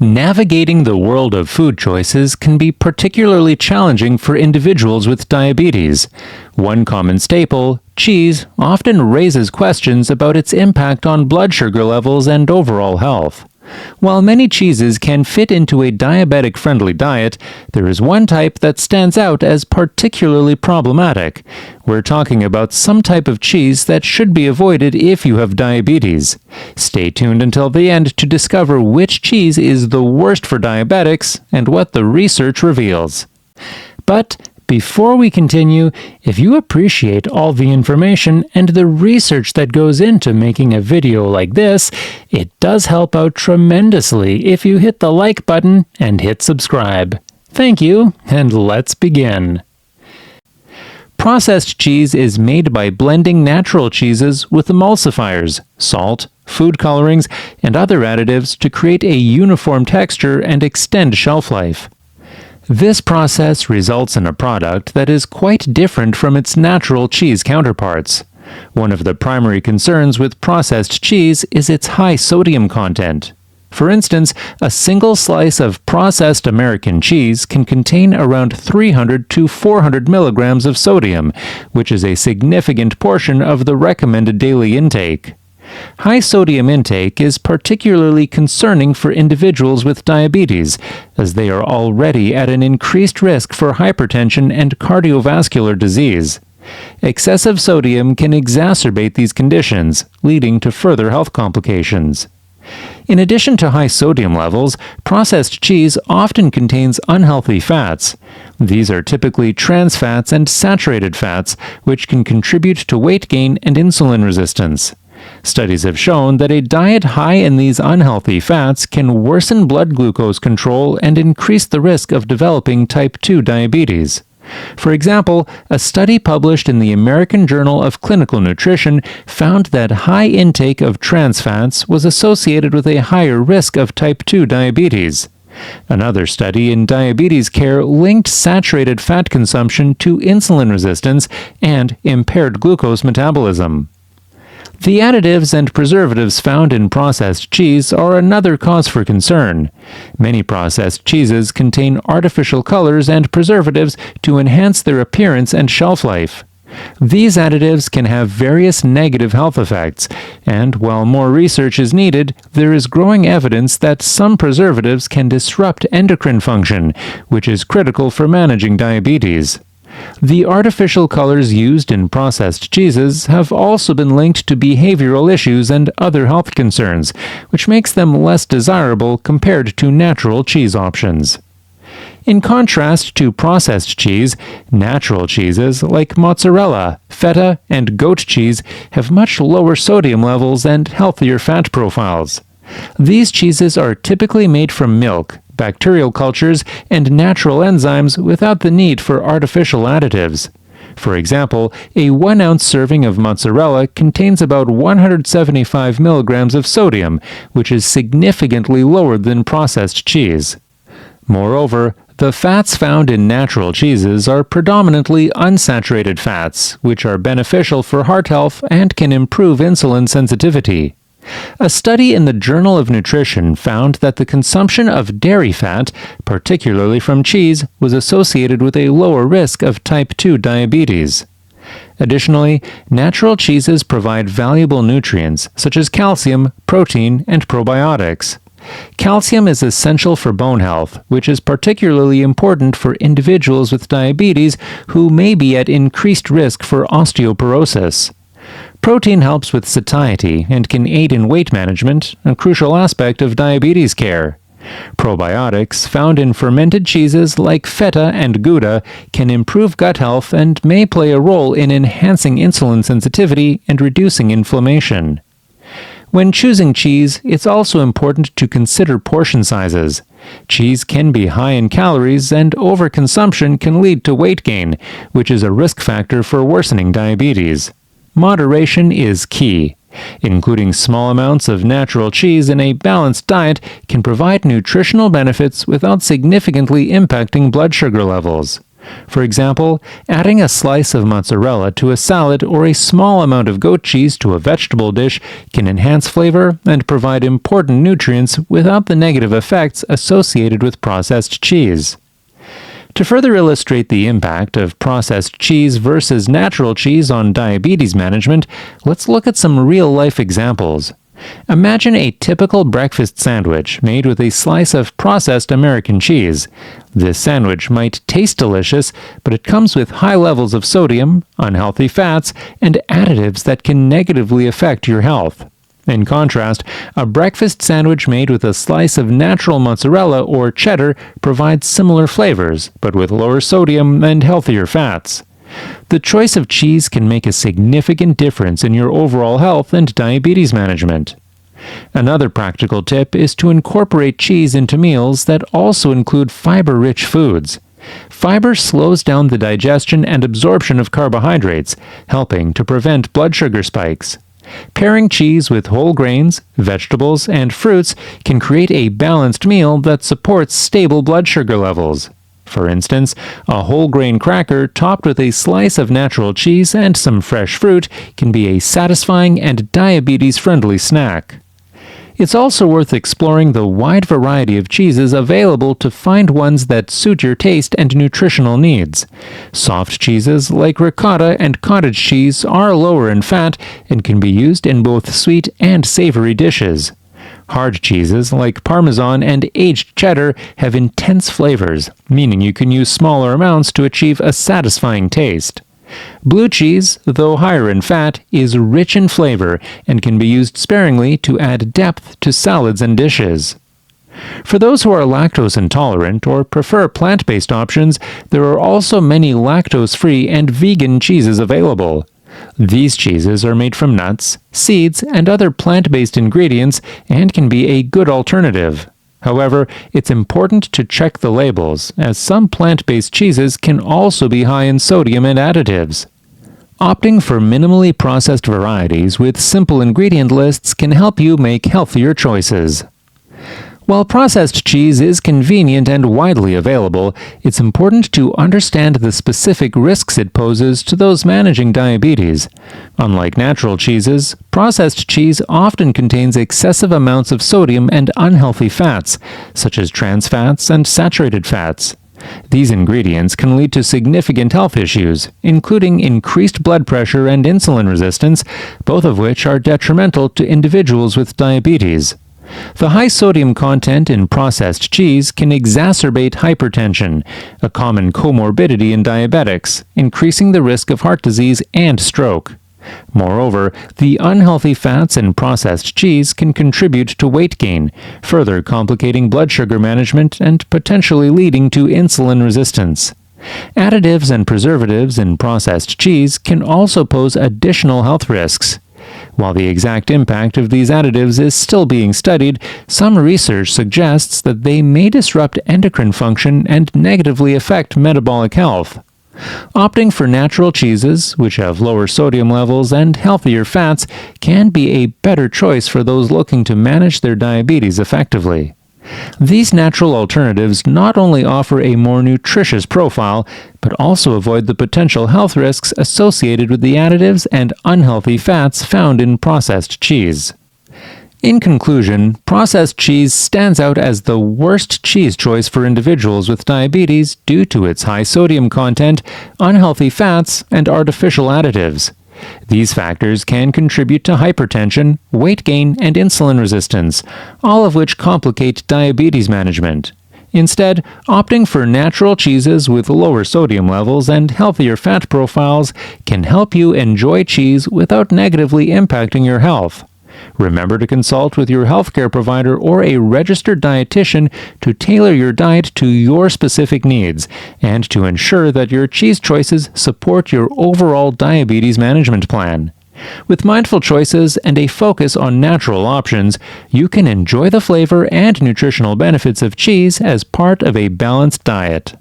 Navigating the world of food choices can be particularly challenging for individuals with diabetes. One common staple, cheese, often raises questions about its impact on blood sugar levels and overall health. While many cheeses can fit into a diabetic-friendly diet, there is one type that stands out as particularly problematic. We're talking about some type of cheese that should be avoided if you have diabetes. Stay tuned until the end to discover which cheese is the worst for diabetics and what the research reveals. But before we continue, if you appreciate all the information and the research that goes into making a video like this, it does help out tremendously if you hit the like button and hit subscribe. Thank you, and let's begin. Processed cheese is made by blending natural cheeses with emulsifiers, salt, food colorings, and other additives to create a uniform texture and extend shelf life. This process results in a product that is quite different from its natural cheese counterparts. One of the primary concerns with processed cheese is its high sodium content. For instance, a single slice of processed American cheese can contain around 300 to 400 milligrams of sodium, which is a significant portion of the recommended daily intake. High sodium intake is particularly concerning for individuals with diabetes, as they are already at an increased risk for hypertension and cardiovascular disease. Excessive sodium can exacerbate these conditions, leading to further health complications. In addition to high sodium levels, processed cheese often contains unhealthy fats. These are typically trans fats and saturated fats, which can contribute to weight gain and insulin resistance. Studies have shown that a diet high in these unhealthy fats can worsen blood glucose control and increase the risk of developing type 2 diabetes. For example, a study published in the American Journal of Clinical Nutrition found that high intake of trans fats was associated with a higher risk of type 2 diabetes. Another study in diabetes care linked saturated fat consumption to insulin resistance and impaired glucose metabolism. The additives and preservatives found in processed cheese are another cause for concern. Many processed cheeses contain artificial colors and preservatives to enhance their appearance and shelf life. These additives can have various negative health effects, and while more research is needed, there is growing evidence that some preservatives can disrupt endocrine function, which is critical for managing diabetes. The artificial colors used in processed cheeses have also been linked to behavioral issues and other health concerns, which makes them less desirable compared to natural cheese options. In contrast to processed cheese, natural cheeses like mozzarella, feta, and goat cheese have much lower sodium levels and healthier fat profiles. These cheeses are typically made from milk, bacterial cultures, and natural enzymes without the need for artificial additives. For example, a 1-ounce serving of mozzarella contains about 175 milligrams of sodium, which is significantly lower than processed cheese. Moreover, the fats found in natural cheeses are predominantly unsaturated fats, which are beneficial for heart health and can improve insulin sensitivity. A study in the Journal of Nutrition found that the consumption of dairy fat, particularly from cheese, was associated with a lower risk of type 2 diabetes. Additionally, natural cheeses provide valuable nutrients such as calcium, protein, and probiotics. Calcium is essential for bone health, which is particularly important for individuals with diabetes who may be at increased risk for osteoporosis. Protein helps with satiety and can aid in weight management, a crucial aspect of diabetes care. Probiotics, found in fermented cheeses like feta and Gouda, can improve gut health and may play a role in enhancing insulin sensitivity and reducing inflammation. When choosing cheese, it's also important to consider portion sizes. Cheese can be high in calories, and overconsumption can lead to weight gain, which is a risk factor for worsening diabetes. Moderation is key. Including small amounts of natural cheese in a balanced diet can provide nutritional benefits without significantly impacting blood sugar levels. For example, adding a slice of mozzarella to a salad or a small amount of goat cheese to a vegetable dish can enhance flavor and provide important nutrients without the negative effects associated with processed cheese. To further illustrate the impact of processed cheese versus natural cheese on diabetes management, let's look at some real-life examples. Imagine a typical breakfast sandwich made with a slice of processed American cheese. This sandwich might taste delicious, but it comes with high levels of sodium, unhealthy fats, and additives that can negatively affect your health. In contrast, a breakfast sandwich made with a slice of natural mozzarella or cheddar provides similar flavors, but with lower sodium and healthier fats. The choice of cheese can make a significant difference in your overall health and diabetes management. Another practical tip is to incorporate cheese into meals that also include fiber-rich foods. Fiber slows down the digestion and absorption of carbohydrates, helping to prevent blood sugar spikes. Pairing cheese with whole grains, vegetables, and fruits can create a balanced meal that supports stable blood sugar levels. For instance, a whole grain cracker topped with a slice of natural cheese and some fresh fruit can be a satisfying and diabetes-friendly snack. It's also worth exploring the wide variety of cheeses available to find ones that suit your taste and nutritional needs. Soft cheeses like ricotta and cottage cheese are lower in fat and can be used in both sweet and savory dishes. Hard cheeses like Parmesan and aged cheddar have intense flavors, meaning you can use smaller amounts to achieve a satisfying taste. Blue cheese, though higher in fat, is rich in flavor and can be used sparingly to add depth to salads and dishes. For those who are lactose intolerant or prefer plant-based options, there are also many lactose-free and vegan cheeses available. These cheeses are made from nuts, seeds, and other plant-based ingredients and can be a good alternative. However, it's important to check the labels, as some plant-based cheeses can also be high in sodium and additives. Opting for minimally processed varieties with simple ingredient lists can help you make healthier choices. While processed cheese is convenient and widely available, it's important to understand the specific risks it poses to those managing diabetes. Unlike natural cheeses, processed cheese often contains excessive amounts of sodium and unhealthy fats, such as trans fats and saturated fats. These ingredients can lead to significant health issues, including increased blood pressure and insulin resistance, both of which are detrimental to individuals with diabetes. The high sodium content in processed cheese can exacerbate hypertension, a common comorbidity in diabetics, increasing the risk of heart disease and stroke. Moreover, the unhealthy fats in processed cheese can contribute to weight gain, further complicating blood sugar management and potentially leading to insulin resistance. Additives and preservatives in processed cheese can also pose additional health risks. While the exact impact of these additives is still being studied, some research suggests that they may disrupt endocrine function and negatively affect metabolic health. Opting for natural cheeses, which have lower sodium levels and healthier fats, can be a better choice for those looking to manage their diabetes effectively. These natural alternatives not only offer a more nutritious profile, but also avoid the potential health risks associated with the additives and unhealthy fats found in processed cheese. In conclusion, processed cheese stands out as the worst cheese choice for individuals with diabetes due to its high sodium content, unhealthy fats, and artificial additives. These factors can contribute to hypertension, weight gain, and insulin resistance, all of which complicate diabetes management. Instead, opting for natural cheeses with lower sodium levels and healthier fat profiles can help you enjoy cheese without negatively impacting your health. Remember to consult with your healthcare provider or a registered dietitian to tailor your diet to your specific needs and to ensure that your cheese choices support your overall diabetes management plan. With mindful choices and a focus on natural options, you can enjoy the flavor and nutritional benefits of cheese as part of a balanced diet.